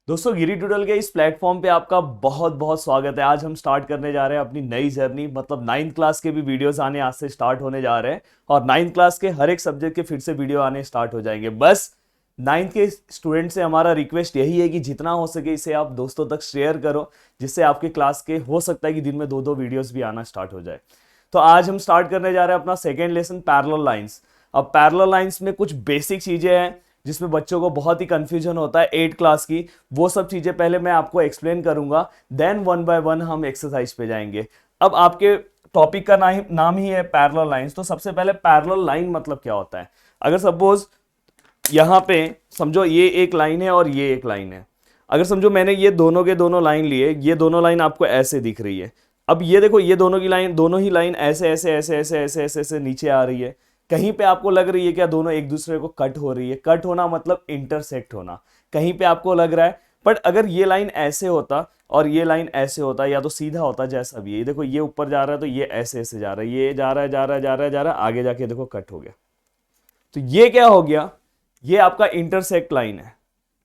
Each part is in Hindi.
दोस्तों गिरी ट्यूटोरियल के इस प्लेटफॉर्म पे आपका बहुत बहुत स्वागत है। आज हम स्टार्ट करने जा रहे हैं अपनी नई जर्नी। मतलब नाइन्थ क्लास के भी वीडियोस आने आज से स्टार्ट होने जा रहे हैं और नाइन्थ क्लास के हर एक सब्जेक्ट के फिर से वीडियो आने स्टार्ट हो जाएंगे। बस नाइन्थ के स्टूडेंट से हमारा रिक्वेस्ट यही है कि जितना हो सके इसे आप दोस्तों तक शेयर करो, जिससे आपके क्लास के हो सकता है कि दिन में दो दो वीडियोस भी आना स्टार्ट हो जाए। तो आज हम स्टार्ट करने जा रहे हैं अपना सेकेंड लेसन पैरेलल लाइंस। अब पैरेलल लाइंस में कुछ बेसिक चीजें हैं जिसमें बच्चों को बहुत ही कंफ्यूजन होता है 8 क्लास की। वो सब चीजें पहले मैं आपको एक्सप्लेन करूंगा, देन वन बाय वन हम एक्सरसाइज पे जाएंगे। अब आपके टॉपिक का नाम ही है पैरेलल लाइंस। तो सबसे पहले पैरेलल लाइन मतलब क्या होता है। अगर सपोज यहां पे समझो ये एक लाइन है और ये एक लाइन है। अगर समझो मैंने ये दोनों के दोनों लाइन लिए, ये दोनों लाइन आपको ऐसे दिख रही है। अब ये देखो, ये दोनों की लाइन, दोनों ही लाइन ऐसे ऐसे ऐसे ऐसे ऐसे ऐसे ऐसे नीचे आ रही है। कहीं पे आपको लग रही है क्या दोनों एक दूसरे को कट हो रही है। कट होना मतलब इंटरसेक्ट होना। कहीं पे आपको लग रहा है, बट अगर ये लाइन ऐसे होता और ये लाइन ऐसे होता या तो सीधा होता, जैसा भी है, ये देखो ये ऊपर जा रहा है तो ये ऐसे ऐसे जा रहा है, ये जा रहा है जा रहा है जा रहा है जा रहा है, आगे जाके देखो कट हो गया। तो ये क्या हो गया, ये आपका इंटरसेक्ट लाइन है।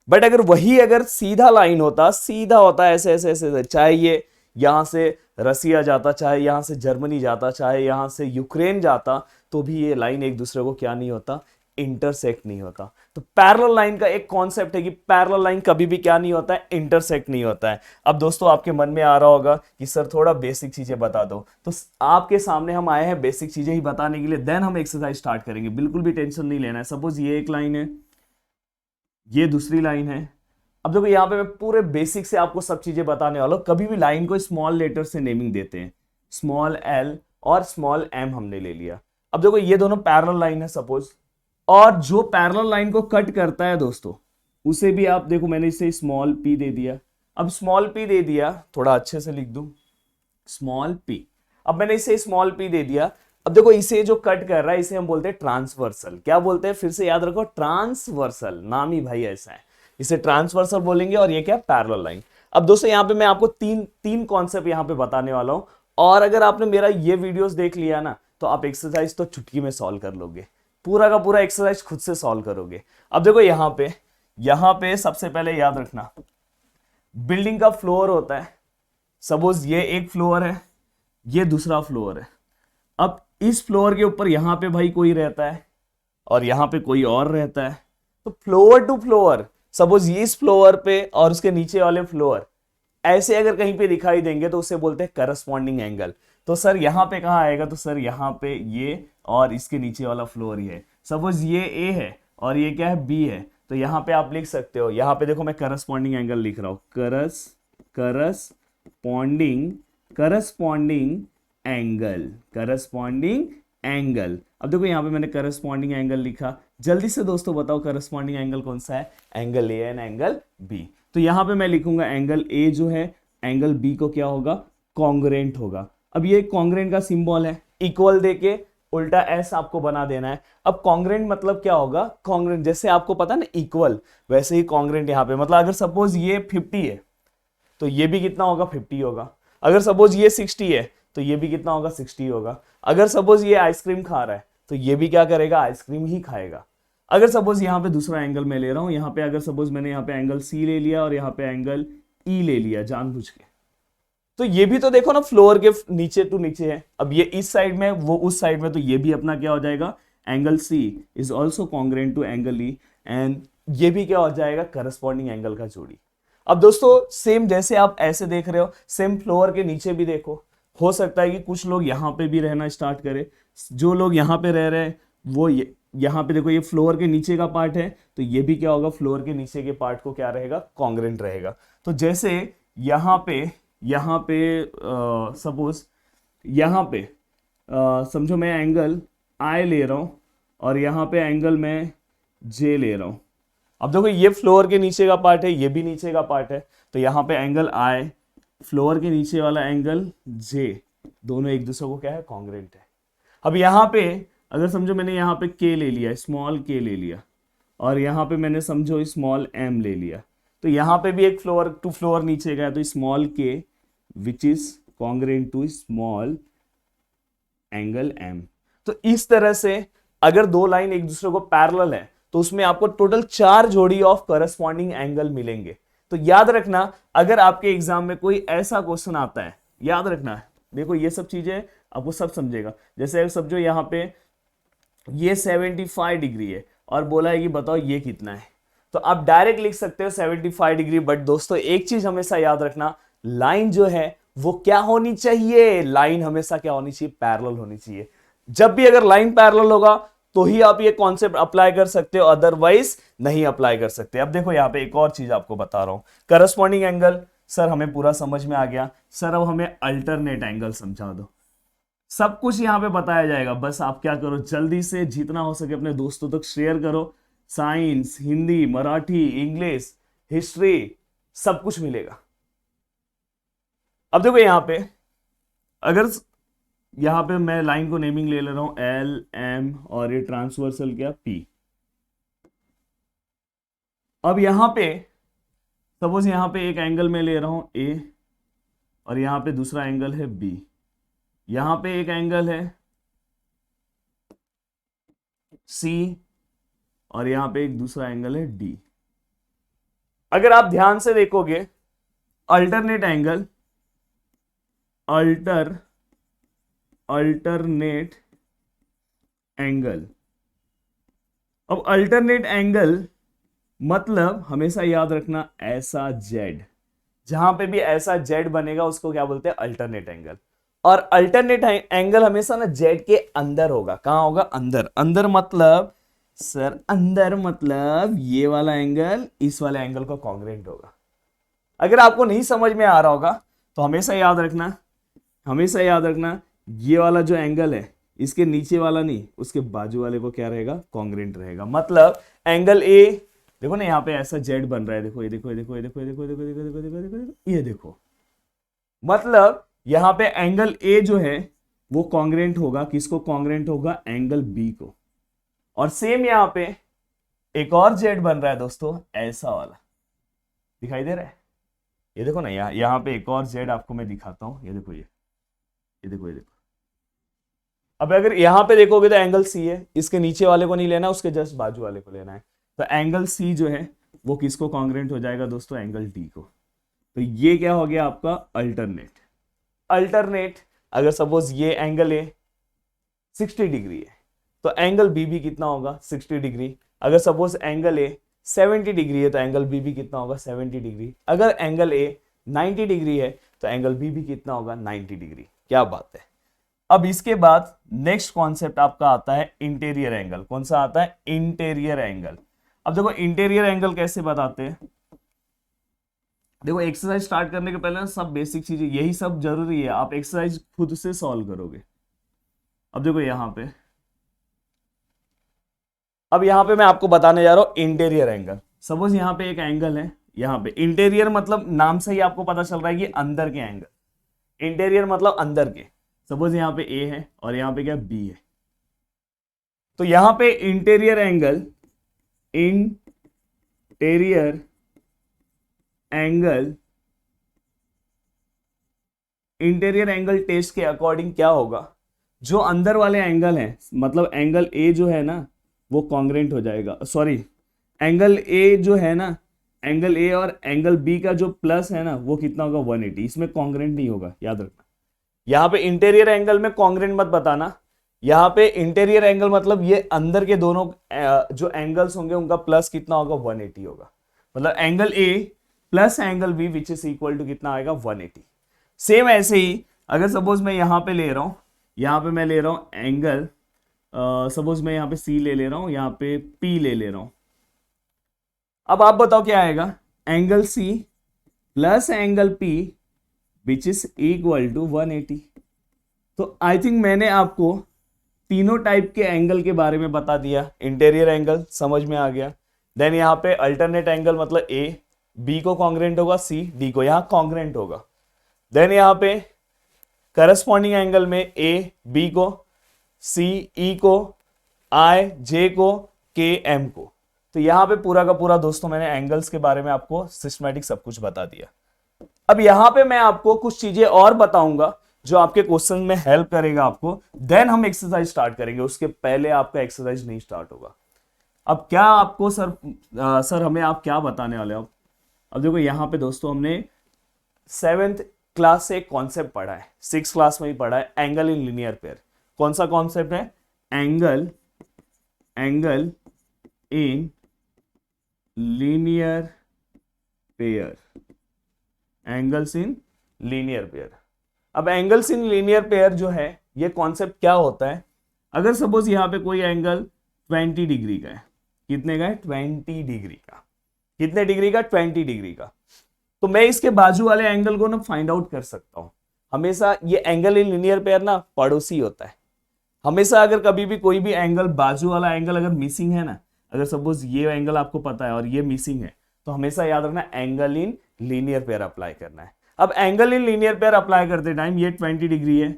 बट अगर सीधा लाइन होता, सीधा होता ऐसे ऐसे ऐसे, चाहे ये यहां से रसिया जाता, चाहे यहां से जर्मनी जाता, चाहे यहां से यूक्रेन जाता, तो भी ये लाइन एक दूसरे को क्या नहीं होता, इंटरसेक्ट नहीं होता। तो पैरेलल लाइन का एक कॉन्सेप्ट है कि पैरेलल लाइन कभी भी क्या नहीं होता है, इंटरसेक्ट नहीं होता है। अब दोस्तों आपके मन में आ रहा होगा कि सर थोड़ा बेसिक चीजें बता दो, तो आपके सामने हम आए हैं बेसिक चीजें ही बताने के लिए, देन हम एक्सरसाइज स्टार्ट करेंगे। बिल्कुल भी टेंशन नहीं लेना है। सपोज ये एक लाइन है, ये दूसरी लाइन है। अब देखो यहां पे मैं पूरे बेसिक से आपको सब चीजें बताने वाला हूं। कभी भी लाइन को स्मॉल लेटर से नेमिंग देते हैं, स्मॉल एल और स्मॉल एम हमने ले लिया। अब देखो ये दोनों पैरेलल लाइन है सपोज, और जो पैरेलल लाइन को कट करता है दोस्तों, उसे भी आप देखो मैंने इसे स्मॉल पी दे दिया। अब स्मॉल पी दे दिया, थोड़ा अच्छे से लिख दूं, स्मॉल पी। अब मैंने इसे स्मॉल पी दे दिया। अब देखो इसे जो कट कर रहा है इसे हम बोलते हैं ट्रांसवर्सल। क्या बोलते हैं, फिर से याद रखो, ट्रांसवर्सल। नाम ही भाई ऐसा है, इसे ट्रांसवर्सल बोलेंगे। और ये क्या, पैरेलल लाइन। अब दोस्तों यहाँ पे मैं आपको तीन तीन कॉन्सेप्ट यहाँ पे बताने वाला हूं। और अगर आपने मेरा ये वीडियोस देख लिया ना, तो आप एक्सरसाइज तो चुटकी में सॉल्व कर लोगे, पूरा का पूरा एक्सरसाइज खुद से सॉल्व करोगे। अब देखो यहाँ पे सबसे पहले याद रखना, बिल्डिंग का फ्लोर होता है। सपोज ये एक फ्लोर है, ये दूसरा फ्लोर है। अब इस फ्लोर के ऊपर यहां पे भाई कोई रहता है और यहां पे कोई और रहता है। तो फ्लोर टू फ्लोर, सपोज ये इस फ्लोर पे और उसके नीचे वाले फ्लोर ऐसे अगर कहीं पे दिखाई देंगे तो उसे बोलते हैं करस्पॉन्डिंग एंगल। तो सर यहां पे कहां आएगा, तो सर यहां पे ये और इसके नीचे वाला फ्लोर ये है। सपोज ये ए है और ये क्या है, बी है। तो यहां पे आप लिख सकते हो, यहां पे देखो मैं करस्पॉन्डिंग एंगल लिख रहा हूं, corresponding corresponding angle, corresponding angle. अब देखो यहां पे मैंने करस्पॉन्डिंग एंगल लिखा। जल्दी से दोस्तों बताओ करस्पॉन्डिंग एंगल कौन सा है, angle A and angle B. तो यहां पे मैं लिखूंगा एंगल ए जो है एंगल बी को क्या होगा, कॉन्ग्रेंट होगा। अब ये कॉन्ग्रेंट का सिंबल है, इक्वल देके उल्टा एस आपको बना देना है। अब कॉन्ग्रेंट मतलब क्या होगा, कॉन्ग्रेंट जैसे आपको पता है ना इक्वल, वैसे ही कॉन्ग्रेंट यहाँ पे मतलब अगर सपोज ये 50 है तो ये भी कितना होगा, 50 होगा। अगर सपोज ये 60 है तो ये भी कितना होगा, 60 होगा। अगर सपोज ये आइसक्रीम खा रहा है तो ये भी क्या करेगा, आइसक्रीम ही खाएगा। अगर सपोज यहाँ पे दूसरा एंगल मैं ले रहा हूं, यहाँ पे अगर सपोज मैंने यहाँ पे एंगल सी ले लिया और यहाँ पे एंगल ई ले लिया जानबूझ के, तो ये भी तो देखो ना फ्लोर के नीचे टू नीचे है। अब ये इस साइड में वो उस साइड में, तो ये भी अपना क्या हो जाएगा, angle C is also congruent to angle E, and ये भी क्या हो जाएगा, करस्पॉन्डिंग एंगल का जोड़ी। अब दोस्तों सेम जैसे आप ऐसे देख रहे हो, सेम फ्लोर के नीचे भी देखो। हो सकता है कि कुछ लोग यहाँ पे भी रहना स्टार्ट करें। जो लोग यहाँ पे रह रहे हैं वो यहाँ पे देखो, ये फ्लोर के नीचे का पार्ट है, तो ये भी क्या होगा, फ्लोर के नीचे के पार्ट को क्या रहेगा, कॉन्ग्रेंट रहेगा। तो जैसे यहाँ पे सपोज यहाँ पे समझो मैं एंगल आई ले रहा हूँ और यहाँ पे एंगल मैं जे ले रहा हूँ। अब देखो ये फ्लोर के नीचे का पार्ट है, ये भी नीचे का पार्ट है, तो यहाँ पे एंगल आई, फ्लोर के नीचे वाला एंगल जे, दोनों एक दूसरे को क्या है, कॉन्ग्रेंट है। अब यहाँ पे अगर समझो मैंने यहाँ पे के ले लिया, स्मॉल के ले लिया, और यहाँ पे मैंने समझो स्मॉल एम ले लिया, तो यहाँ पे भी एक फ्लोर टू फ्लोर नीचे का है, तो स्मॉल के which is congruent to small angle M. तो इस तरह से अगर दो लाइन एक दूसरे को पैरेलल है तो उसमें आपको टोटल 4 जोड़ी ऑफ करस्पॉन्डिंग एंगल मिलेंगे। तो याद रखना, अगर आपके एग्जाम में कोई ऐसा क्वेश्चन आता है, याद रखना, देखो ये सब चीजें आपको सब समझेगा। जैसे समझो यहाँ पे ये 75 डिग्री है और बोला है कि बताओ ये कितना है, तो आप डायरेक्ट लिख सकते हो 75 डिग्री। बट दोस्तों एक चीज हमेशा याद रखना, लाइन जो है वो क्या होनी चाहिए, लाइन हमेशा क्या होनी चाहिए, पैरेलल होनी चाहिए। जब भी अगर लाइन पैरेलल होगा तो ही आप ये कॉन्सेप्ट अप्लाई कर सकते हो, अदरवाइज नहीं अप्लाई कर सकते। अब देखो यहाँ पे एक और चीज आपको बता रहा हूं, करस्पॉन्डिंग एंगल, सर हमें पूरा समझ में आ गया, सर अब हमें अल्टरनेट एंगल समझा दो। सब कुछ यहाँ पे बताया जाएगा, बस आप क्या करो, जल्दी से जितना हो सके अपने दोस्तों तक शेयर करो। Science, Hindi, Marathi, English, history, सब कुछ मिलेगा। अब देखो यहाँ पे, अगर यहाँ पे मैं लाइन को नेमिंग ले रहा हूं एल एम और ये ट्रांसवर्सल क्या पी। अब यहाँ पे सपोज यहाँ पे एक एंगल में ले रहा हूं ए और यहाँ पे दूसरा एंगल है बी, यहाँ पे एक एंगल है सी और यहाँ पे एक दूसरा एंगल है डी। अगर आप ध्यान से देखोगे, अल्टरनेट एंगल, अल्टरनेट एंगल, अब अल्टरनेट एंगल मतलब हमेशा याद रखना ऐसा जेड, जहां पे भी ऐसा जेड बनेगा उसको क्या बोलते हैं, अल्टरनेट एंगल। और अल्टरनेट एंगल हमेशा ना जेड के अंदर होगा। कहां होगा, अंदर। अंदर मतलब सर, अंदर मतलब ये वाला एंगल इस वाले एंगल को कॉन्ग्रुएंट होगा। अगर आपको नहीं समझ में आ रहा होगा तो हमेशा याद रखना, हमेशा याद रखना, ये वाला जो एंगल है इसके नीचे वाला नहीं, उसके बाजू वाले को क्या रहेगा, कॉन्ग्रुएंट रहेगा। मतलब एंगल ए, देखो ना यहाँ पे ऐसा जेड बन रहा है, देखो ये देखो, ये देखो, ये देखो, ये देखो, ये देखो, ये देखो, ये देखो, ये देखो, ये देखो, मतलब यहाँ पे एंगल ए जो है वो कॉन्ग्रुएंट होगा, किसको कॉन्ग्रुएंट होगा, एंगल बी को। और सेम यहाँ पे एक और जेड बन रहा है दोस्तों, ऐसा वाला दिखाई दे रहा है, ये देखो ना, यहाँ पे एक और जेड आपको मैं दिखाता हूं, ये देखो, ये देखो, ये देखो। अब अगर यहाँ पे देखोगे तो एंगल सी है, इसके नीचे वाले को नहीं लेना, उसके जस्ट बाजू वाले को लेना है। तो एंगल सी जो है वो किसको कॉन्ग्रुएंट हो जाएगा दोस्तों, एंगल डी को। तो ये क्या हो गया आपका अल्टरनेट। अल्टरनेट, अगर सपोज ये एंगल ए 60 डिग्री है तो एंगल बी भी कितना होगा, 60 डिग्री। अगर सपोज एंगल ए 70 डिग्री है तो एंगल बी भी कितना होगा, 70 डिग्री। अगर एंगल ए 90 डिग्री है तो एंगल बी भी कितना होगा, 90 डिग्री। क्या बात है। अब इसके बाद नेक्स्ट कॉन्सेप्ट आपका आता है इंटीरियर एंगल। कौन सा आता है, इंटीरियर एंगल। अब देखो इंटीरियर एंगल कैसे बताते हैं, देखो एक्सरसाइज स्टार्ट करने के पहले ना सब बेसिक चीजें यही सब जरूरी है, आप एक्सरसाइज खुद से सॉल्व करोगे। अब देखो यहाँ पे, अब यहाँ पे मैं आपको बताने जा रहा हूं इंटीरियर एंगल। सपोज यहाँ पे एक एंगल है, यहाँ पे इंटीरियर मतलब नाम से ही आपको पता चल रहा है कि अंदर के एंगल। इंटीरियर मतलब अंदर के। सपोज यहाँ पे ए है और यहाँ पे क्या बी है, तो यहाँ पे interior angle, interior angle, interior angle test के अकॉर्डिंग क्या होगा, जो अंदर वाले एंगल है, मतलब एंगल ए जो है ना वो कॉन्ग्रुएंट हो जाएगा, सॉरी एंगल ए जो है ना, एंगल ए और एंगल बी का जो प्लस है ना वो कितना होगा, 180। इसमें कॉन्ग्रुएंट नहीं होगा, याद रखना। यहाँ पे इंटीरियर एंगल में कॉन्ग्रुएंट मत बताना, यहाँ पे इंटीरियर एंगल मतलब ये अंदर के दोनों जो एंगल्स होंगे उनका प्लस कितना होगा, 180 होगा। मतलब angle A plus angle B which is equal to कितना आएगा, 180। सेम ऐसे ही अगर सपोज मैं यहाँ पे ले रहा हूँ, यहाँ पे मैं ले रहा हूँ एंगल, सपोज मैं यहाँ पे सी ले रहा हूँ, यहाँ पे पी ले रहा हूँ। अब आप बताओ क्या आएगा, angle C plus angle P which is equal to 180। तो आई थिंक मैंने आपको तीनों टाइप के एंगल के बारे में बता दिया। इंटीरियर एंगल समझ में आ गया, देन यहाँ पे अल्टरनेट एंगल मतलब ए बी को कॉन्ग्रुएंट होगा, सी डी को, यहाँ कॉन्ग्रुएंट होगा। देन यहाँ पे करस्पॉन्डिंग एंगल में ए बी को, सी ई को, आई जे को, के एम को। तो यहां पे पूरा का पूरा दोस्तों मैंने एंगल्स के बारे में आपको सिस्टमैटिक सब कुछ बता दिया। अब यहां पे मैं आपको कुछ चीजें और बताऊंगा जो आपके क्वेश्चन में हेल्प करेगा आपको, देन हम एक्सरसाइज स्टार्ट करेंगे, उसके पहले आपका एक्सरसाइज नहीं स्टार्ट होगा। अब क्या आपको सर हमें आप क्या बताने वाले हो, अब देखो यहाँ पे दोस्तों हमने 7th क्लास से एक कॉन्सेप्ट पढ़ा है, 6th क्लास में ही पढ़ा है, एंगल इन लीनियर पेयर। कौन सा कॉन्सेप्ट है? Angle in linear pair, angles in linear pair. अब एंगल्स इन लीनियर पेयर जो है ये कॉन्सेप्ट क्या होता है? अगर सपोज यहां पे कोई एंगल 20 डिग्री का है, कितने का है? 20 डिग्री का। कितने डिग्री का? 20 डिग्री का। तो मैं इसके बाजू वाले एंगल को ना फाइंड आउट कर सकता हूं। हमेशा ये एंगल इन लीनियर पेयर ना पड़ोसी होता है। हमेशा अगर कभी भी कोई भी एंगल, बाजू वाला एंगल अगर मिसिंग है ना, अगर सपोज ये एंगल आपको पता है और ये मिसिंग है, तो हमेशा याद रखना angle in linear pair apply करना है। अब angle in linear pair apply करते टाइम ये 20 डिग्री है,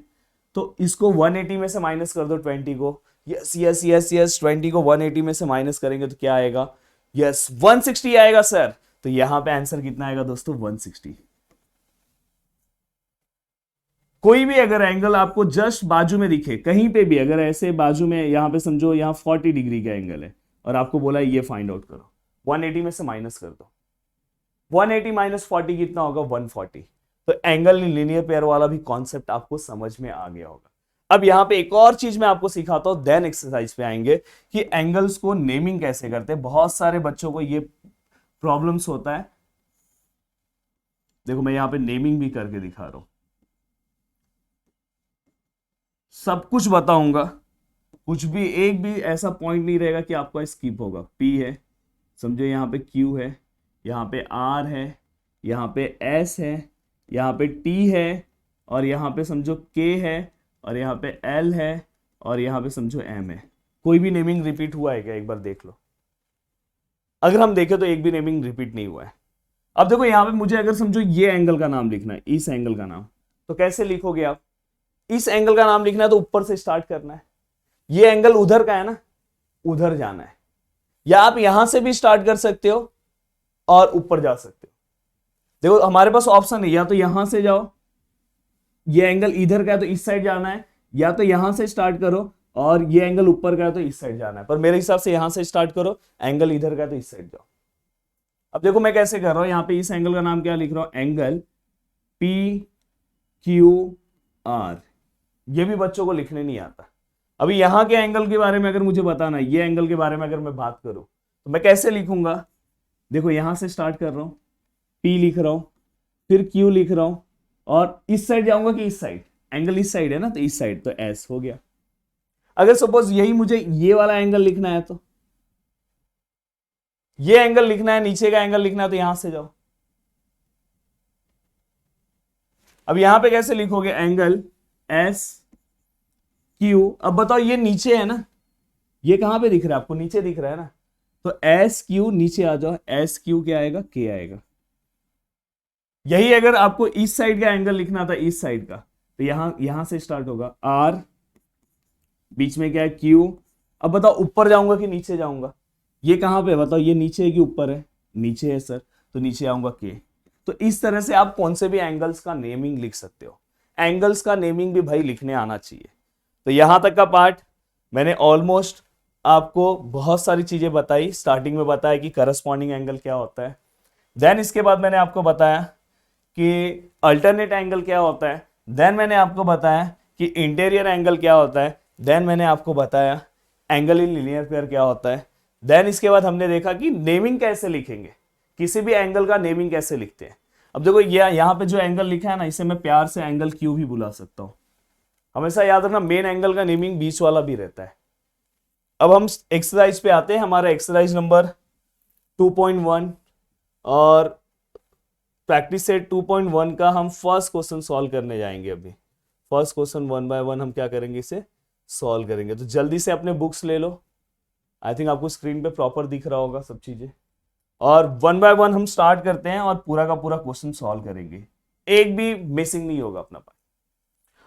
तो इसको 180 में से माइनस कर दो 20 को। यस यस यस यस, 20 को 180 में से माइनस करेंगे तो क्या आएगा? यस 160 आएगा सर। तो यहां पे आंसर कितना आएगा दोस्तों? 160। कोई भी अगर एंगल आपको जस्ट बाजू में दिखे, कहीं पे भी अगर ऐसे बाजू में, यहां पे समझो यहां 40 डिग्री का एंगल है और आपको बोला ये फाइंड आउट करो, 180 में से माइनस कर दो। 180 माइनस 40 कितना होगा? 140। तो एंगल इन लीनियर पेयर वाला भी कॉन्सेप्ट आपको समझ में आ गया होगा। अब यहां पे एक और चीज मैं आपको सिखाता हूं, देन एक्सरसाइज पे आएंगे कि एंगल्स को नेमिंग कैसे करते हैं। बहुत सारे बच्चों को ये प्रॉब्लम्स होता है। देखो मैं यहां पे नेमिंग भी करके दिखा रहा हूं, सब कुछ बताऊंगा, कुछ भी एक भी ऐसा पॉइंट नहीं रहेगा कि आपका स्किप होगा। P है, समझो यहाँ पे Q है, यहाँ पे R है, यहाँ पे S है, यहाँ पे T है, और यहाँ पे समझो K है, और यहाँ पे L है, और यहाँ पे समझो M है। कोई भी नेमिंग रिपीट हुआ है क्या? एक बार देख लो। अगर हम देखें तो एक भी नेमिंग रिपीट नहीं हुआ है। अब देखो यहाँ पे मुझे अगर समझो ये एंगल का नाम लिखना है, इस एंगल का नाम, तो कैसे लिखोगे आप? इस एंगल का नाम लिखना है तो ऊपर से स्टार्ट करना है। ये एंगल उधर का है ना, उधर जाना है। या आप यहां से भी स्टार्ट कर सकते हो और ऊपर जा सकते हो। देखो हमारे पास ऑप्शन है, या तो यहां से जाओ, ये एंगल इधर का है तो इस साइड जाना है, या तो यहां से स्टार्ट करो और ये एंगल ऊपर का है तो इस साइड जाना है। पर मेरे हिसाब से यहां से स्टार्ट करो, एंगल इधर का है तो इस साइड जाओ। अब देखो मैं कैसे कर रहा हूं, यहां पे इस एंगल का नाम क्या लिख रहा हूं? Angle PQR। ये भी बच्चों को लिखने नहीं आता। अभी यहां के एंगल के बारे में अगर मुझे बताना, ये एंगल के बारे में अगर मैं बात करूं तो मैं कैसे लिखूंगा? देखो यहां से स्टार्ट कर रहा हूं, P लिख रहा हूं, फिर Q लिख रहा हूं, और इस साइड जाऊंगा कि इस साइड? एंगल इस साइड है ना, तो इस साइड, तो S हो गया। अगर सपोज यही मुझे ये वाला एंगल लिखना है, तो ये एंगल लिखना है, नीचे का एंगल लिखना है, तो यहां से जाओ। अब यहां पे कैसे लिखोगे? Angle SQ। अब बताओ ये नीचे है ना, ये कहां पे दिख रहा है आपको? नीचे दिख रहा है ना, तो SQ नीचे आ जाओ। SQ क्या आएगा? K आएगा। यही अगर आपको इस साइड का एंगल लिखना था, इस साइड का, तो यहां से स्टार्ट होगा R, बीच में क्या है? Q। अब बताओ ऊपर जाऊंगा कि नीचे जाऊंगा? ये कहां पे बताओ? ये नीचे है कि ऊपर है? नीचे है सर, तो नीचे आऊंगा K। तो इस तरह से आप कौन से भी एंगल्स का नेमिंग लिख सकते हो। एंगल्स का नेमिंग भी भाई लिखने आना चाहिए। तो यहां तक का पार्ट मैंने ऑलमोस्ट आपको बहुत सारी चीजें बताई। स्टार्टिंग में बताया कि करस्पॉन्डिंग एंगल क्या होता है, देन इसके बाद मैंने आपको बताया कि अल्टरनेट एंगल क्या होता है, देन मैंने आपको बताया कि इंटीरियर एंगल क्या होता है, देन मैंने आपको बताया एंगल इन लीनियर पेयर क्या होता है, देन इसके बाद हमने देखा कि नेमिंग कैसे लिखेंगे, किसी भी एंगल का नेमिंग कैसे लिखते हैं। अब देखो ये यहाँ पे जो एंगल लिखा है ना, इसे मैं प्यार से एंगल Q भी बुला सकता हूं। हमेशा याद रखना मेन एंगल का नेमिंग बीच वाला भी रहता है। अब हम एक्सरसाइज पे आते हैं, हमारा एक्सरसाइज नंबर 2.1 और प्रैक्टिस सेट 2.1 का हम फर्स्ट क्वेश्चन सॉल्व करने जाएंगे। अभी फर्स्ट क्वेश्चन 1 बाय 1 हम क्या करेंगे, इसे सॉल्व करेंगे। तो जल्दी से अपने बुक्स ले लो। आई थिंक आपको स्क्रीन पे प्रॉपर दिख रहा होगा सब चीजें। और 1 बाय 1 हम स्टार्ट करते हैं और पूरा का पूरा क्वेश्चन सॉल्व करेंगे, एक भी मिसिंग नहीं होगा अपना पार्ट।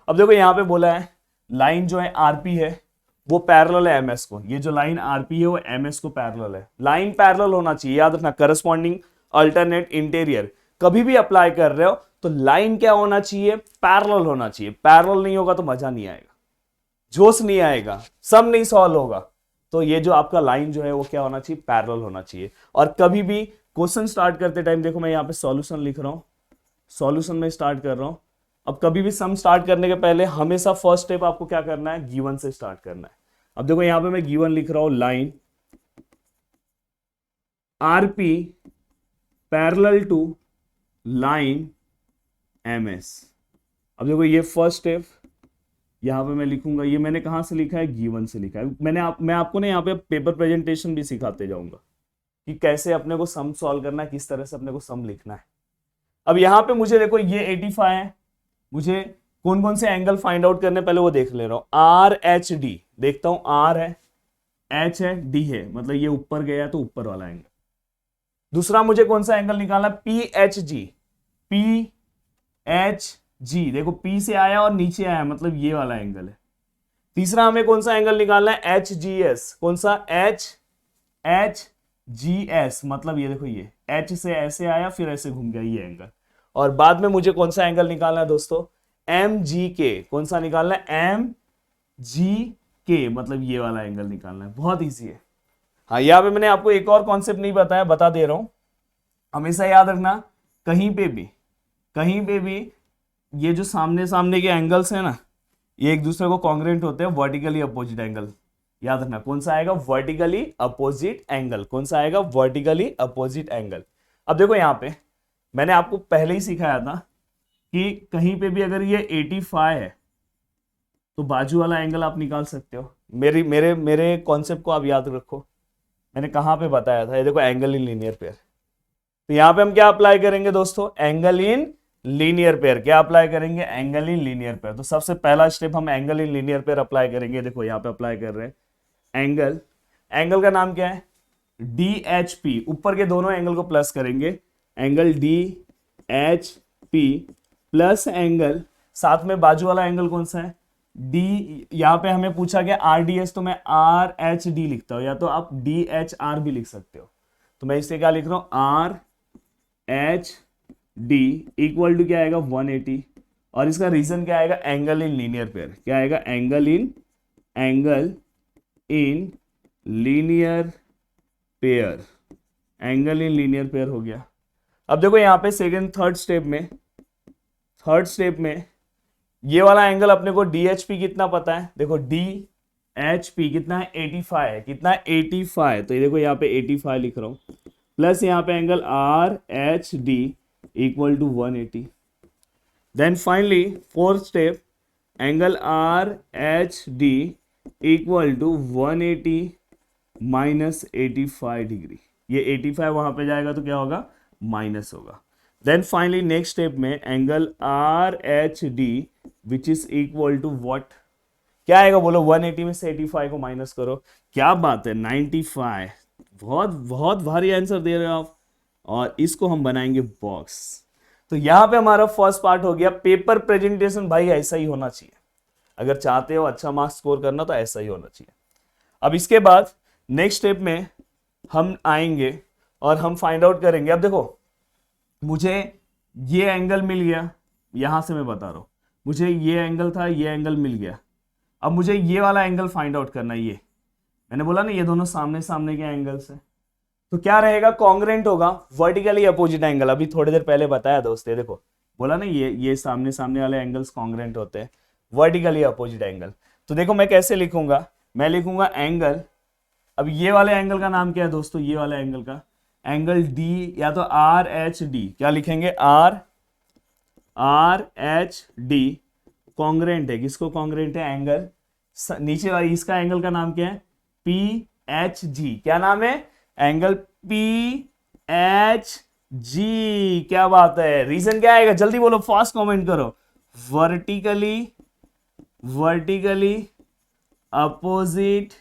अब देखो यहाँ पे बोला है लाइन जो है आरपी है वो पैरेलल है एमएस को। ये जो लाइन आरपी है वो एमएस को पैरेलल है। लाइन पैरेलल होना चाहिए, याद रखना। करस्पॉन्डिंग, अल्टरनेट, इंटीरियर कभी भी अप्लाई कर रहे हो तो लाइन क्या होना चाहिए? पैरेलल होना चाहिए। पैरेलल नहीं होगा तो मजा नहीं आएगा, जोश नहीं आएगा, सब नहीं सॉल्व होगा। तो ये जो आपका लाइन जो है वो क्या होना चाहिए? पैरेलल होना चाहिए। और कभी भी क्वेश्चन स्टार्ट करते टाइम देखो मैं यहाँ पे सॉल्यूशन लिख रहा हूँ, सॉल्यूशन में स्टार्ट कर रहा हूँ। अब कभी भी सम स्टार्ट करने के पहले हमेशा फर्स्ट स्टेप आपको क्या करना है, गिवन से स्टार्ट करना है। अब देखो यहाँ पे मैं गिवन लिख रहा हूँ, line RP parallel to line MS. अब देखो ये फर्स्ट स्टेप यहाँ पे मैं लिखूंगा, ये मैंने कहाँ से लिखा है, गिवन से लिखा है। मैं आपको ना यहाँ पे पेपर प्रेजेंटेशन भी सिखाते जाऊंगा कि कैसे अपने को सम सॉल्व करना है, किस तरह से अपने को सम लिखना है। अब यहाँ पे मुझे देखो ये 85 है, मुझे कौन कौन से एंगल फाइंड आउट करने पहले वो देख ले रहा हूँ। आर एच डी देखता हूँ, आर है, एच है, डी है, मतलब ये ऊपर गया तो ऊपर वाला एंगल। दूसरा मुझे कौन सा एंगल निकालना है, P H G, P H G देखो पी से आया और नीचे आया, मतलब ये वाला एंगल है। तीसरा हमें कौन सा एंगल निकालना है, एच जी एस, कौन सा, एच जी एस, मतलब ये देखो ये एच से ऐसे आया फिर ऐसे घूम गया ये एंगल। और बाद में मुझे कौन सा एंगल निकालना है दोस्तों, एम जी के, कौन सा निकालना है, एम जी के, मतलब ये वाला एंगल निकालना है। बहुत इजी है। हाँ यहाँ पे मैंने आपको एक और कॉन्सेप्ट नहीं बताया, बता दे रहा हूं, हमेशा याद रखना कहीं पे भी ये जो सामने सामने के एंगल्स है ना, ये एक दूसरे को कॉन्ग्रुएंट होते हैं, वर्टिकली अपोजिट एंगल। याद रखना कौन सा आएगा, वर्टिकली अपोजिट एंगल, कौन सा आएगा, वर्टिकली अपोजिट एंगल। अब देखो यहाँ पे मैंने आपको पहले ही सिखाया था कि कहीं पे भी अगर ये 85 है तो बाजू वाला एंगल आप निकाल सकते हो। मेरे कॉन्सेप्ट को आप याद रखो, मैंने कहाँ पे बताया था, ये देखो एंगल इन लीनियर पेयर। तो यहाँ पे हम क्या अप्लाई करेंगे दोस्तों, एंगल इन लीनियर पेयर। क्या अप्लाई करेंगे, एंगल इन लीनियर पेयर। तो सबसे पहला स्टेप हम angle in linear pair apply करेंगे। देखो यहाँ पे अप्लाई कर रहे हैं एंगल का नाम क्या है, डी एच पी, ऊपर के दोनों एंगल को प्लस करेंगे, angle D H P plus angle, साथ में बाजू वाला एंगल कौन सा है, डी। यहाँ पे हमें पूछा गया आर डी एस, तो मैं आर एच डी लिखता हूँ, या तो आप डी एच आर भी लिख सकते हो। तो मैं इससे क्या लिख रहा हूँ, R H D equal to क्या आएगा, 180। और इसका रीजन क्या आएगा, एंगल इन लीनियर पेयर। क्या आएगा, angle in linear pair, angle in linear pair हो गया। अब देखो यहाँ पे थर्ड स्टेप में ये वाला एंगल अपने को DHP कितना पता है, देखो DHP कितना है, 85 है, कितना है, 85। तो ये देखो यहाँ पे 85 लिख रहा हूँ, प्लस यहाँ पे angle RHD equal to 180। Then finally fourth step, angle RHD equal to 180 minus 85 degree. ये 85 वहां पे जाएगा तो क्या होगा, माइनस होगा। देन फाइनली नेक्स्ट स्टेप में angle RHD which is equal to what, क्या आएगा बोलो, 180 में से 85 को माइनस करो, क्या बात है, 95। बहुत बहुत भारी आंसर दे रहे हो आप। और इसको हम बनाएंगे बॉक्स। तो यहां पे हमारा फर्स्ट पार्ट हो गया। पेपर प्रेजेंटेशन भाई ऐसा ही होना चाहिए, अगर चाहते हो अच्छा मार्क्स स्कोर करना तो ऐसा ही होना चाहिए। अब इसके बाद नेक्स्ट स्टेप में हम आएंगे और हम फाइंड आउट करेंगे। अब देखो मुझे ये एंगल मिल गया, यहां से मैं बता रहा हूं, मुझे ये एंगल था, ये एंगल मिल गया। अब मुझे ये वाला एंगल फाइंड आउट करना है। ये मैंने बोला ना ये दोनों सामने सामने के एंगल्स हैं, तो क्या रहेगा, कॉन्ग्रुएंट होगा, वर्टिकली अपोजिट एंगल। अभी थोड़ी देर पहले बताया दोस्त, ये देखो बोला ना ये सामने सामने वाले एंगल्स कॉन्ग्रुएंट होते हैं, वर्टिकली अपोजिट एंगल। तो देखो मैं कैसे लिखूंगा, मैं लिखूंगा एंगल, अब ये वाले एंगल का नाम क्या है दोस्तों, ये वाले एंगल का एंगल डी, या तो RHD, क्या लिखेंगे, RHD कॉन्ग्रुएंट है, किसको कॉन्ग्रुएंट है, एंगल नीचे वाली, इसका एंगल का नाम क्या है, PHG। क्या नाम है, एंगल PHG। क्या बात है, रीजन क्या आएगा, जल्दी बोलो, फास्ट कमेंट करो, vertically opposite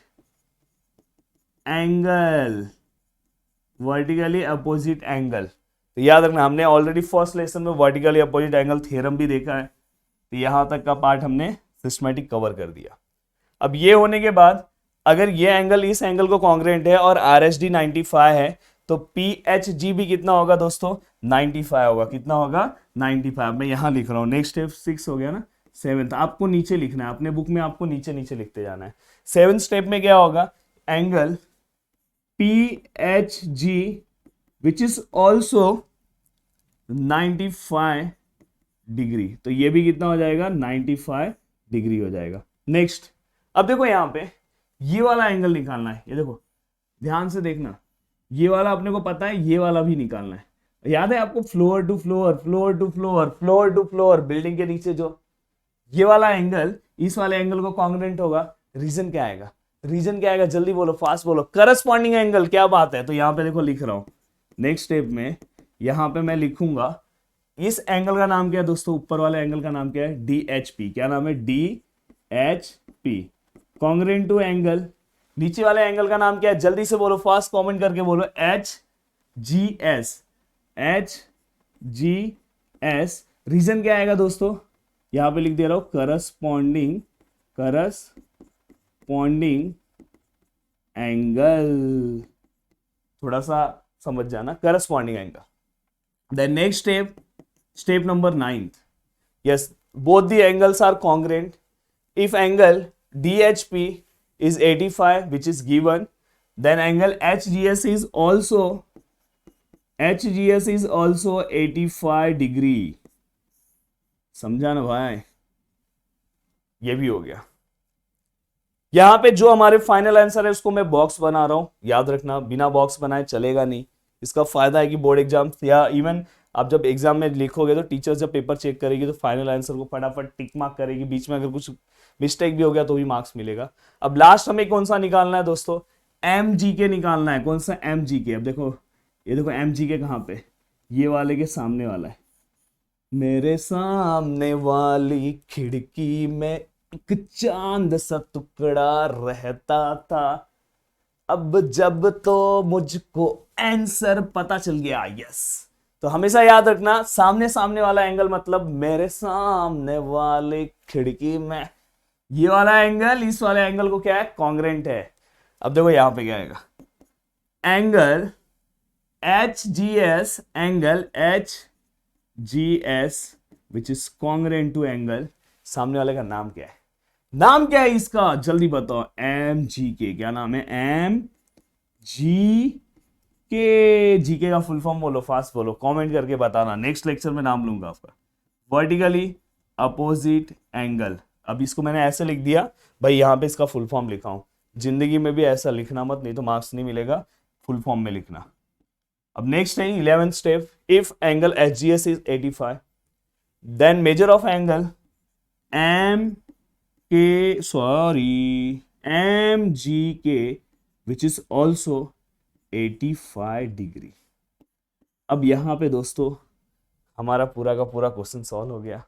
angle, vertically opposite angle. तो याद रखना हमने ऑलरेडी फर्स्ट लेसन में वर्टिकली अपोजिट एंगल थ्योरम भी देखा है। तो यहां तक का पार्ट हमने सिस्टमैटिक कवर कर दिया। अब ये होने के बाद अगर ये एंगल इस एंगल को कॉन्ग्रुएंट है और RHD 95 है, तो PHG भी कितना होगा दोस्तों, 95 होगा। कितना होगा, 95। मैं यहां लिख रहा हूं। नेक्स्ट स्टेप 6 हो गया ना, 7th आपको नीचे लिखना है, अपने बुक में आपको नीचे नीचे लिखते जाना है। 7th स्टेप में क्या होगा, angle PHG which is also 95 degree. तो ये भी कितना हो जाएगा, 95 डिग्री हो जाएगा। नेक्स्ट, अब देखो यहां पे ये वाला एंगल निकालना है। ये देखो ध्यान से देखना, ये वाला अपने को पता है, ये वाला भी निकालना है। याद है आपको, floor to floor, floor to floor, floor to floor, building के नीचे जो ये वाला एंगल इस वाले एंगल को कॉन्ग्रुएंट होगा। रीजन क्या आएगा, रीजन क्या आएगा, जल्दी बोलो, फास्ट बोलो, करस्पॉन्डिंग एंगल। क्या बात है, तो यहां पे देखो लिख रहा हूं, नेक्स्ट स्टेप में यहां पे मैं लिखूंगा इस एंगल का नाम क्या है दोस्तों, ऊपर वाले एंगल का नाम क्या है, DHP। क्या नाम है, DHP। कॉन्ग्रुएंट टू एंगल, नीचे वाले एंगल का नाम क्या है, जल्दी से बोलो, फास्ट कमेंट करके बोलो, HGS। HGS। रीजन क्या आएगा दोस्तों, यहां पे लिख दे रहा हूं, करस्पॉन्डिंग एंगल। थोड़ा सा समझ जाना, corresponding angle. Then next step number 9। Yes, both the angles are congruent if angle DHP is 85 which is given, then angle HGS is also 85 degree. समझा ना भाई, ये भी हो गया। यहां पे जो हमारे फाइनल आंसर है उसको मैं बॉक्स बना रहा हूं, याद रखना बिना बॉक्स बनाए चलेगा नहीं। इसका फायदा है कि बोर्ड एग्जाम या इवन आप जब एग्जाम में लिखोगे तो टीचर जब पेपर चेक करेगी तो फाइनल आंसर को फटाफट टिक मार्क करेगी, बीच में अगर कुछ मिस्टेक भी हो गया तो भी मार्क्स मिलेगा। अब लास्ट हमें कौन सा निकालना है दोस्तों, MGK निकालना है। कौन सा, MGK। अब देखो ये देखो MGK कहां पे, ये वाले के सामने वाला है। मेरे सामने वाली खिड़की में एक चांद सा टुकड़ा रहता था, अब जब तो मुझको आंसर पता चल गया। यस, तो हमेशा याद रखना, सामने सामने वाला एंगल मतलब मेरे सामने वाली खिड़की में, ये वाला एंगल इस वाले एंगल को क्या है, कॉन्ग्रुएंट है। अब देखो यहां पे क्या आएगा, angle HGS, angle HGS which is congruent to angle, सामने वाले का नाम क्या है, नाम क्या है इसका, जल्दी बताओ, MGK। क्या नाम है, MGK। जीके का फुल फॉर्म बोलो, फास्ट बोलो, कमेंट करके बताना, नेक्स्ट लेक्चर में नाम लूंगा आपका। Vertically opposite angle. अब इसको मैंने ऐसे लिख दिया भाई, यहां पे इसका फुल फॉर्म लिखा हूं। जिंदगी में भी ऐसा लिखना मत, नहीं तो मार्क्स नहीं मिलेगा, फुल फॉर्म में लिखना। अब नेक्स्ट है 11th step, if angle HGS is 85 then measure of angle MGK which is also 85 degree. अब यहां पे दोस्तों हमारा पूरा का पूरा क्वेश्चन सॉल्व हो गया।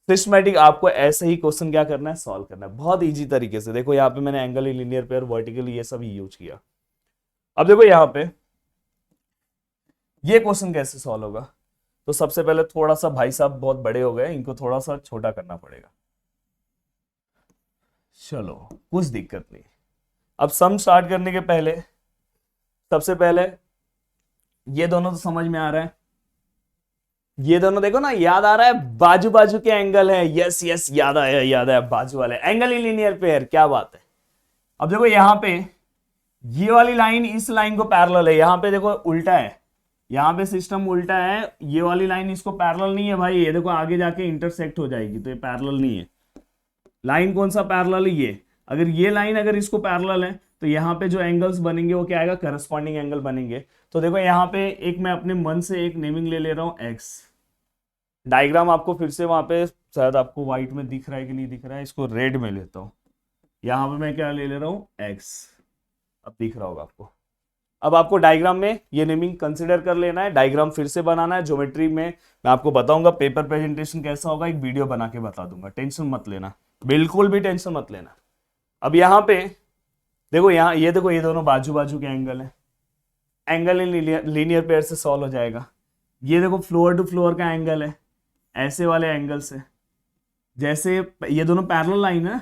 सिस्टमैटिक आपको ऐसे ही क्वेश्चन क्या करना है, सॉल्व करना है, बहुत इजी तरीके से। देखो यहाँ पे मैंने एंगल, लीनियर पेयर, वर्टिकली ये सब ही यूज किया। अब देखो यहाँ पे ये क्वेश्चन कैसे सॉल्व होगा, तो सबसे पहले थोड़ा सा, भाई साहब बहुत बड़े हो गए, इनको थोड़ा सा छोटा करना पड़ेगा। चलो कुछ दिक्कत नहीं। अब सम स्टार्ट करने के पहले सबसे पहले ये दोनों तो समझ में आ रहा है, ये दोनों देखो ना, याद आ रहा है, बाजू बाजू के एंगल है। यस यस, याद आया, बाजू वाले एंगल इन लीनियर पेयर, क्या बात है। अब देखो यहां पे ये वाली लाइन इस लाइन को पैरेलल है, यहां पे देखो उल्टा है, यहां पे सिस्टम उल्टा है, ये वाली लाइन इसको पैरेलल नहीं है भाई, ये देखो आगे जाके इंटरसेक्ट हो जाएगी, तो ये पैरेलल नहीं है। लाइन कौन सा पैरेलल है, ये। अगर ये लाइन अगर इसको पैरेलल है तो यहाँ पे जो एंगल्स बनेंगे वो क्या आएगा, करस्पॉन्डिंग एंगल बनेंगे। तो देखो यहाँ पे एक मैं अपने मन से एक नेमिंग ले ले रहा हूँ, एक्स। डायग्राम आपको फिर से वहां पे शायद आपको व्हाइट में दिख रहा है कि नहीं दिख रहा है, इसको रेड में लेता हूँ। यहाँ पे मैं क्या ले रहा हूँ, एक्स। अब दिख रहा होगा आपको। अब आपको डायग्राम में ये नेमिंग कंसिडर कर लेना है, डायग्राम फिर से बनाना है। ज्योमेट्री में मैं आपको बताऊंगा पेपर प्रेजेंटेशन कैसा होगा, एक वीडियो बना के बता दूंगा, टेंशन मत लेना, बिल्कुल भी टेंशन मत लेना। अब यहाँ पे देखो, यहाँ ये देखो, ये दोनों बाजू बाजू के एंगल है, एंगल इन लीनियर पेयर से सॉल्व हो जाएगा। ये देखो फ्लोर टू फ्लोर का एंगल है, ऐसे वाले एंगल से, जैसे ये दोनों पैरेलल लाइन है,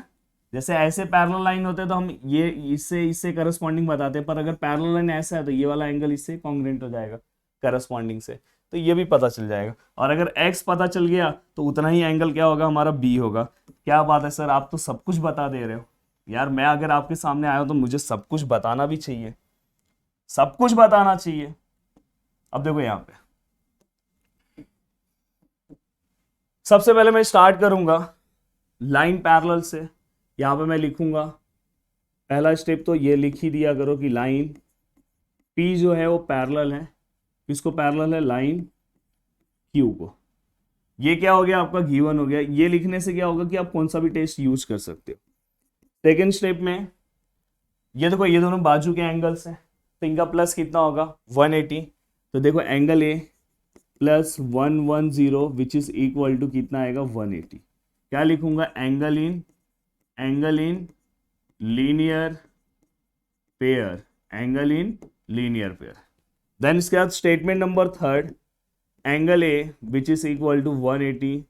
जैसे ऐसे पैरेलल लाइन होते हैं तो हम ये इससे करस्पॉन्डिंग बताते हैं, पर अगर पैरेलल लाइन ऐसा है तो ये वाला एंगल इससे कॉन्ग्रुएंट हो जाएगा करस्पॉन्डिंग से, तो ये भी पता चल जाएगा। और अगर x पता चल गया तो उतना ही एंगल क्या होगा, हमारा b होगा। क्या बात है सर, आप तो सब कुछ बता दे रहे हो यार। मैं अगर आपके सामने आया हूं तो मुझे सब कुछ बताना भी चाहिए, सब कुछ बताना चाहिए। अब देखो यहां पे सबसे पहले मैं स्टार्ट करूंगा लाइन पैरेलल से। यहां पे मैं लिखूंगा पहला स्टेप तो ये लिख ही दिया करो कि लाइन P जो है वो पैरेलल है, किसको पैरेलल है, लाइन Q को। ये क्या हो गया आपका गिवन हो गया। ये लिखने से क्या होगा कि आप कौन सा भी टेस्ट यूज कर सकते हो। सेकेंड स्टेप में ये देखो ये दोनों बाजू के एंगल्स हैं, तो इनका प्लस कितना होगा 180। तो देखो angle A plus 110 which is equal to कितना आएगा 180। क्या लिखूंगा, angle in linear pair, angle in linear pair. Then इसके बाद statement number third, angle A which is equal to 180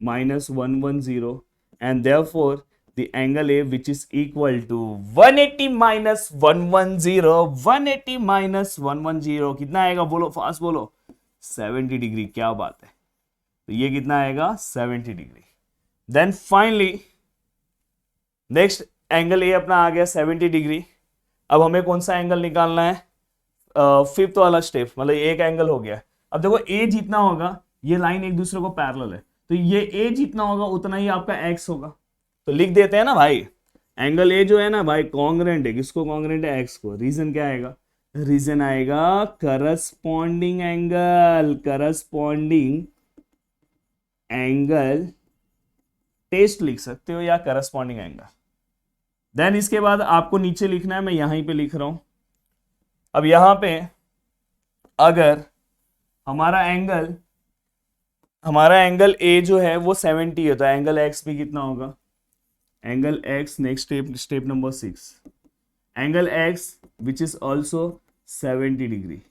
minus 110 and therefore the angle A which is equal to 180 minus 110, 180 minus 110 कितना आएगा, बोलो फास्ट बोलो, 70 डिग्री। क्या बात है, तो ये कितना आएगा 70 degree. Then finally next angle A अपना आ गया 70 डिग्री। अब हमें कौन सा एंगल निकालना है, फिफ्थ वाला स्टेप, मतलब एक एंगल हो गया। अब देखो ए जितना होगा, ये लाइन एक दूसरे को पैरेलल है, तो ये ए जितना होगा उतना ही आपका एक्स होगा। तो लिख देते हैं ना भाई, एंगल ए जो है ना भाई कॉन्ग्रेंट है, किसको कॉन्ग्रेंट है, एक्स को। रीजन क्या आएगा, रीजन आएगा corresponding angle, corresponding angle test लिख सकते हो या करस्पॉन्डिंग एंगल। देन इसके बाद आपको नीचे लिखना है, मैं यहीं पे लिख रहा हूं। अब यहां पे अगर हमारा एंगल ए जो है वो 70 है, तो एंगल एक्स भी कितना होगा, angle x next step number 6, angle x which is also 70 degree.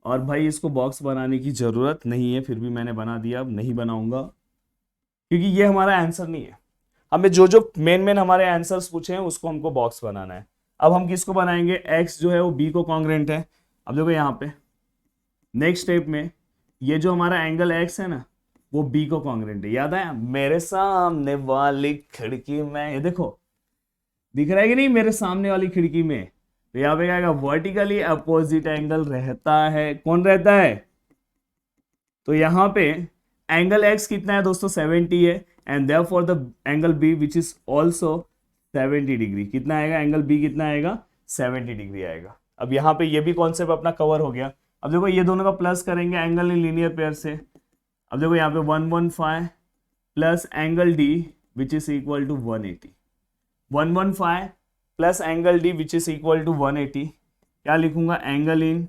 और भाई इसको बॉक्स बनाने की जरूरत नहीं है, फिर भी मैंने बना दिया, अब नहीं बनाऊंगा क्योंकि ये हमारा आंसर नहीं है। हमें जो मेन हमारे आंसर्स पूछे हैं उसको हमको बॉक्स बनाना है। अब हम किसको बनाएंगे, एक्स जो है वो बी को कॉन्ग्रेंट है। अब देखो यहाँ पे नेक्स्ट स्टेप में ये जो हमारा एंगल एक्स है ना वो बी को कॉन्ग्रेंट है। याद है, मेरे सामने वाली खिड़की में, ये देखो दिख रहा है कि नहीं, मेरे सामने वाली खिड़की में। तो यहाँ पे क्या आएगा, वर्टिकली अपोजिट एंगल रहता है, कौन रहता है, तो यहाँ पे एंगल एक्स कितना है दोस्तों 70 है, and therefore the angle B which is also 70 degree. कितना आएगा, एंगल बी कितना आएगा 70 डिग्री आएगा। अब यहाँ पे ये भी कॉन्सेप्ट अपना कवर हो गया। अब देखो ये दोनों का प्लस करेंगे एंगल इन लीनियर पेयर से। अब देखो यहाँ पे 115 plus angle D which is equal to 180, 115 plus angle D which is equal to 180। क्या लिखूंगा, angle in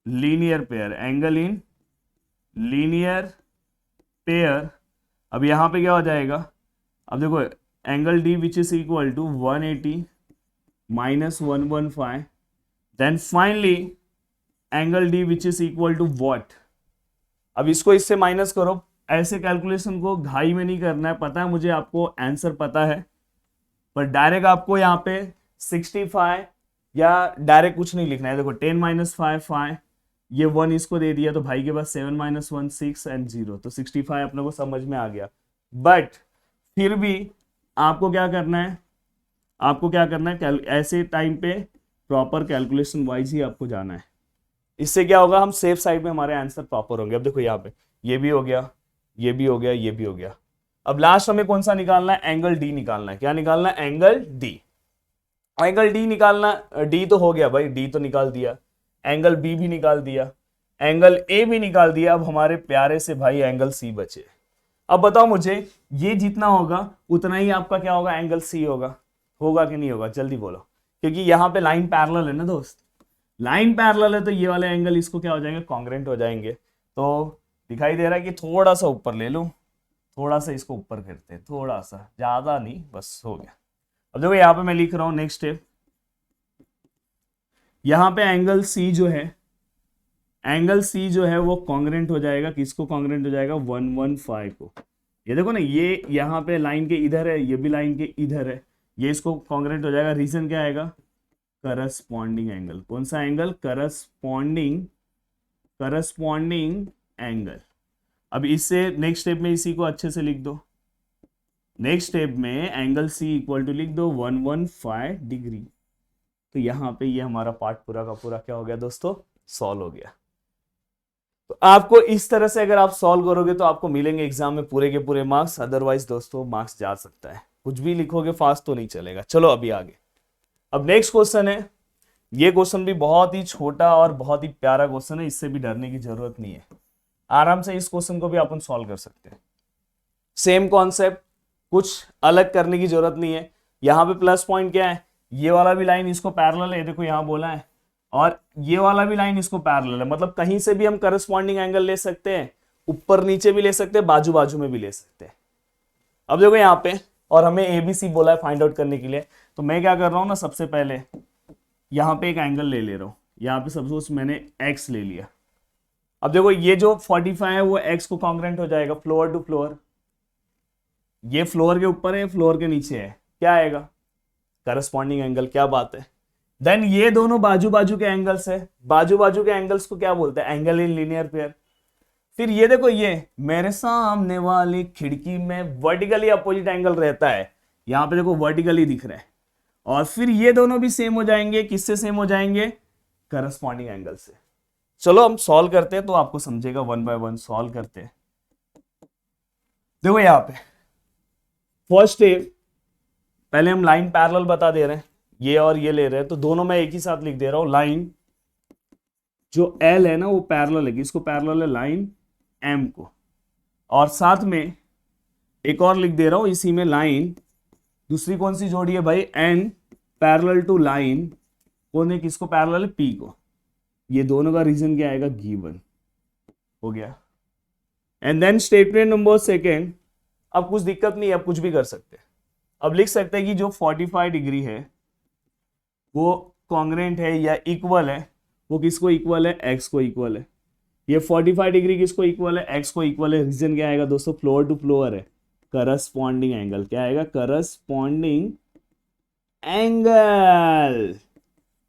linear pair, angle in linear pair. अब यहाँ पे क्या हो जाएगा, अब देखो angle D which is equal to 180 minus 115, then finally angle D which is equal to what. अब इसको इससे माइनस करो, ऐसे कैलकुलेशन को घाई में नहीं करना है, पता है मुझे आपको आंसर पता है, पर डायरेक्ट आपको यहाँ पे 65 या डायरेक्ट कुछ नहीं लिखना है। देखो 10 माइनस 5 ये 1 इसको दे दिया, तो भाई के पास 7 माइनस 1 6 एंड 0, तो 65 अपने को समझ में आ गया। बट फिर भी आपको क्या करना है, ऐसे टाइम पे प्रॉपर कैलकुलेशन वाइज ही आपको जाना है। इससे क्या होगा, हम सेफ साइड में हमारे आंसर प्रॉपर होंगे। अब देखो यहाँ पे ये भी हो गया, ये भी हो गया, ये भी हो गया। अब लास्ट हमें कौन सा निकालना है, एंगल डी निकालना है। क्या निकालना है, एंगल डी। एंगल डी निकालना, डी तो हो गया भाई, डी तो निकाल दिया, एंगल बी भी निकाल दिया, एंगल ए भी निकाल दिया। अब हमारे प्यारे से भाई एंगल सी बचे। अब बताओ मुझे, ये जितना होगा उतना ही आपका क्या होगा, एंगल सी होगा कि नहीं होगा, जल्दी बोलो। क्योंकि यहाँ पे लाइन पैरेलल है ना दोस्त, लाइन पैरेलल है, तो ये वाले एंगल इसको क्या हो जाएंगे, कॉन्ग्रेंट हो जाएंगे। तो दिखाई दे रहा है कि थोड़ा सा ऊपर ले लूं, थोड़ा सा इसको ऊपर करते हैं, थोड़ा सा, ज्यादा नहीं, बस हो गया। अब देखो यहाँ पे मैं लिख रहा हूं नेक्स्ट स्टेप, यहाँ पे एंगल सी जो है वो कॉन्ग्रेंट हो जाएगा, किसको कॉन्ग्रेंट हो जाएगा, 115 को। ये देखो ना, ये यहाँ पे लाइन के इधर है, ये भी लाइन के इधर है, ये इसको कॉन्ग्रेंट हो जाएगा। रीजन क्या आएगा, करस्पॉन्डिंग एंगल। कौन सा एंगल, करस्पॉन्डिंग एंगल। अब इससे नेक्स्ट स्टेप में इसी को अच्छे से लिख दो। नेक्स्ट स्टेप में एंगल सी इक्वल टू लिख दो 115 डिग्री। तो यहाँ पे ये हमारा पार्ट पूरा का पूरा क्या हो गया दोस्तों, सॉल्व हो गया। तो आपको इस तरह से अगर आप सॉल्व करोगे तो आपको मिलेंगे एग्जाम में पूरे के पूरे मार्क्स, अदरवाइज दोस्तों मार्क्स जा सकता है, कुछ भी लिखोगे फास्ट तो नहीं चलेगा। चलो अभी आगे। अब नेक्स्ट क्वेश्चन है, ये क्वेश्चन भी बहुत ही छोटा और बहुत ही प्यारा क्वेश्चन है, इससे भी डरने की जरूरत नहीं है, आराम से इस क्वेश्चन को भी अपन सॉल्व कर सकते हैं। सेम कॉन्सेप्ट, कुछ अलग करने की जरूरत नहीं है। यहाँ पे प्लस पॉइंट क्या है, ये वाला भी लाइन इसको पैरेलल है, देखो यहाँ बोला है, और ये वाला भी लाइन इसको पैरेलल है, मतलब कहीं से भी हम करस्पॉन्डिंग एंगल ले सकते हैं, ऊपर नीचे भी ले सकते हैं, बाजू बाजू में भी ले सकते हैं। अब देखो यहाँ पे, और हमें एबीसी बोला है फाइंड आउट करने के लिए, तो मैं क्या कर रहा हूँ ना, सबसे पहले यहाँ पे एक एंगल ले रहा हूँ, यहाँ पे सपोज मैंने एक्स ले लिया। अब देखो ये जो 45 है वो एक्स को कॉन्ग्रेंट हो जाएगा, फ्लोर टू फ्लोर, ये फ्लोर के ऊपर है, फ्लोर के नीचे है, क्या आएगा, करस्पॉन्डिंग एंगल, क्या बात है। देन ये दोनों बाजू बाजू के एंगल्स है, बाजू बाजू के एंगल्स को क्या बोलते हैं, एंगल इन लीनियर पेयर। फिर ये देखो, ये मेरे सामने वाली खिड़की में वर्टिकली अपोजिट एंगल रहता है, यहाँ पे देखो वर्टिकली दिख रहा है, और फिर ये दोनों भी सेम हो जाएंगे, किससे सेम हो जाएंगे, करस्पॉन्डिंग एंगल से। चलो हम सॉल्व करते हैं तो आपको समझेगा, वन बाय वन सॉल्व करते हैं। देखो यहाँ पे फर्स्ट स्टेप, पहले हम लाइन पैरेलल बता दे रहे हैं, ये और ये ले रहे हैं, तो दोनों मैं एक ही साथ लिख दे रहा हूं। लाइन जो एल है ना वो पैरेलल है, इसको पैरेलल है लाइन एम को, और साथ में एक और लिख दे रहा हूं इसी में लाइन, दूसरी कौन सी जोड़ी है भाई, एन पैरेलल टू लाइन, कौन है, किसको पैरेलल है, पी को। ये दोनों का रीजन क्या आएगा, गिवन, हो गया। And then statement number second, अब कुछ दिक्कत नहीं है, अब कुछ भी कर सकते हैं। अब लिख सकते हैं कि जो 45 डिग्री है वो कॉन्ग्रेंट है या इक्वल है, वो किसको इक्वल है, एक्स को इक्वल है। ये 45 डिग्री किसको इक्वल है, एक्स को इक्वल है। रीजन क्या आएगा दोस्तों, फ्लोर टू फ्लोर है, करस्पॉन्डिंग एंगल, क्या आएगा, करस्पॉन्डिंग एंगल,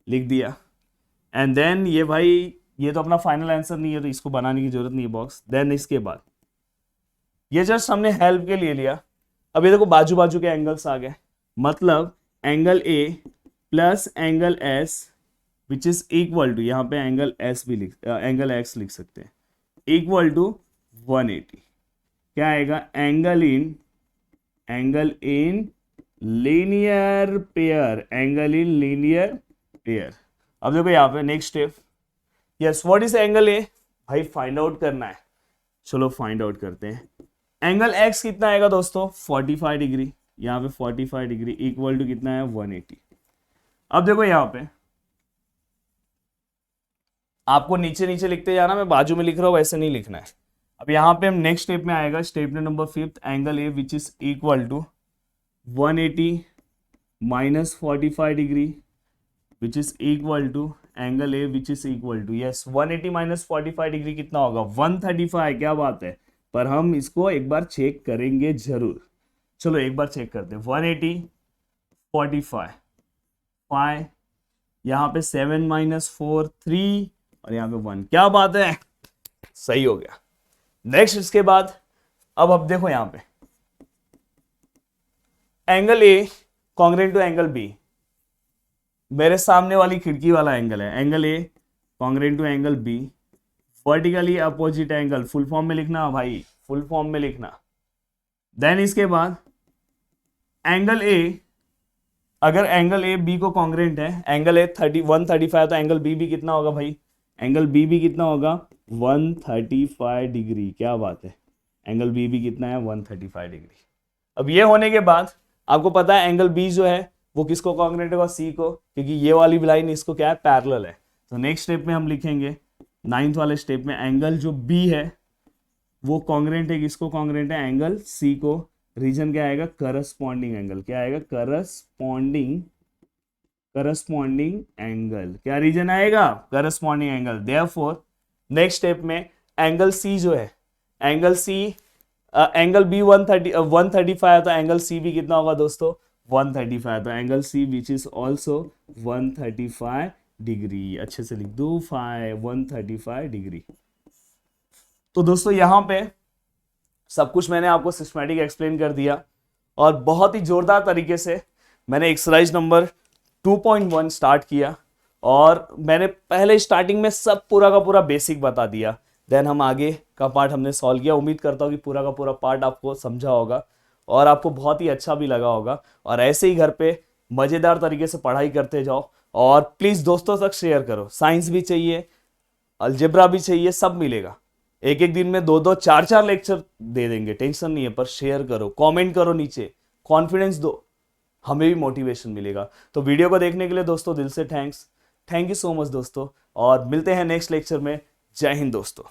लिख दिया। एंड देन ये भाई, ये तो अपना फाइनल आंसर नहीं है तो इसको बनाने की जरूरत नहीं है बॉक्स। देन इसके बाद ये जस्ट हमने हेल्प के लिए लिया। अब ये देखो बाजू बाजू के एंगल्स आ गए, मतलब angle A plus angle S which is equal to, यहाँ पे एंगल एस भी एंगल एक्स लिख सकते हैं, इक्वल टू 180, क्या आएगा, angle in linear pair, angle in linear pair. अब देखो यहाँ पे next step, yes what is angle A, भाई फाइंड आउट करना है, चलो फाइंड आउट करते हैं। एंगल एक्स कितना आएगा दोस्तों, 45 डिग्री, यहाँ पे 45 डिग्री इक्वल टू कितना है, 180। अब देखो यहाँ पे आपको नीचे नीचे लिखते जाना, मैं बाजू में लिख रहा हूँ, वैसे नहीं लिखना है। अब यहाँ पे हम नेक्स्ट स्टेप में आएगा, statement number 5, angle A which is equal to 180 minus 45 degree which is equal to angle A which is equal to, yes 180 minus 45 degree कितना होगा, 135, क्या बात है। पर हम इसको एक बार चेक करेंगे जरूर, चलो एक बार चेक करते हैं। 180 45 5, यहाँ पे 7 माइनस 4 3, और यहाँ पे 1, क्या बात है, सही हो गया। नेक्स्ट इसके बाद अब देखो यहाँ पे angle A congruent to angle B, मेरे सामने वाली खिड़की वाला एंगल है, angle A congruent to angle B, vertically opposite angle, full form में लिखना भाई, फुल फॉर्म में लिखना। देन इसके बाद एंगल ए, अगर एंगल ए बी को कॉन्ग्रेंट है, एंगल ए 135, तो एंगल बी भी कितना होगा भाई, एंगल बी भी कितना होगा, 135 डिग्री, क्या बात है, एंगल बी भी कितना है, 135 डिग्री। अब ये होने के बाद आपको पता है एंगल बी जो है वो किसको कॉन्ग्रेंट होगा, सी को, क्योंकि ये वाली लाइन इसको क्या है, पैरेलल है। तो नेक्स्ट स्टेप में हम लिखेंगे, 9th वाले स्टेप में, एंगल जो बी है वो कॉन्ग्रेंट है, किसको कॉन्ग्रेंट है, एंगल सी को। रीजन क्या आएगा, करस्पॉन्डिंग एंगल, क्या आएगा, करस्पॉन्डिंग एंगल, क्या रीजन आएगा, corresponding angle. Therefore next step में एंगल सी जो है, एंगल सी, एंगल बी 135 तो एंगल सी भी कितना होगा दोस्तों, 135, तो angle C which is also 135 degree, अच्छे से लिख दो 135 डिग्री। तो दोस्तों यहाँ पे सब कुछ मैंने आपको सिस्टमैटिक एक्सप्लेन कर दिया, और बहुत ही जोरदार तरीके से मैंने एक्सरसाइज नंबर 2.1 स्टार्ट किया, और मैंने पहले स्टार्टिंग में सब पूरा का पूरा बेसिक बता दिया, देन हम आगे का पार्ट हमने सॉल्व किया। उम्मीद करता हूँ कि पूरा का पूरा पार्ट आपको समझा होगा और आपको बहुत ही अच्छा भी लगा होगा। और ऐसे ही घर पे मज़ेदार तरीके से पढ़ाई करते जाओ और प्लीज़ दोस्तों तक शेयर करो। साइंस भी चाहिए, अलजेब्रा भी चाहिए, सब मिलेगा। एक एक दिन में 2-2 4-4 लेक्चर दे देंगे, टेंशन नहीं है। पर शेयर करो, कमेंट करो नीचे, कॉन्फिडेंस दो, हमें भी मोटिवेशन मिलेगा। तो वीडियो को देखने के लिए दोस्तों दिल से थैंक यू सो मच दोस्तों, और मिलते हैं नेक्स्ट लेक्चर में। जय हिंद दोस्तों।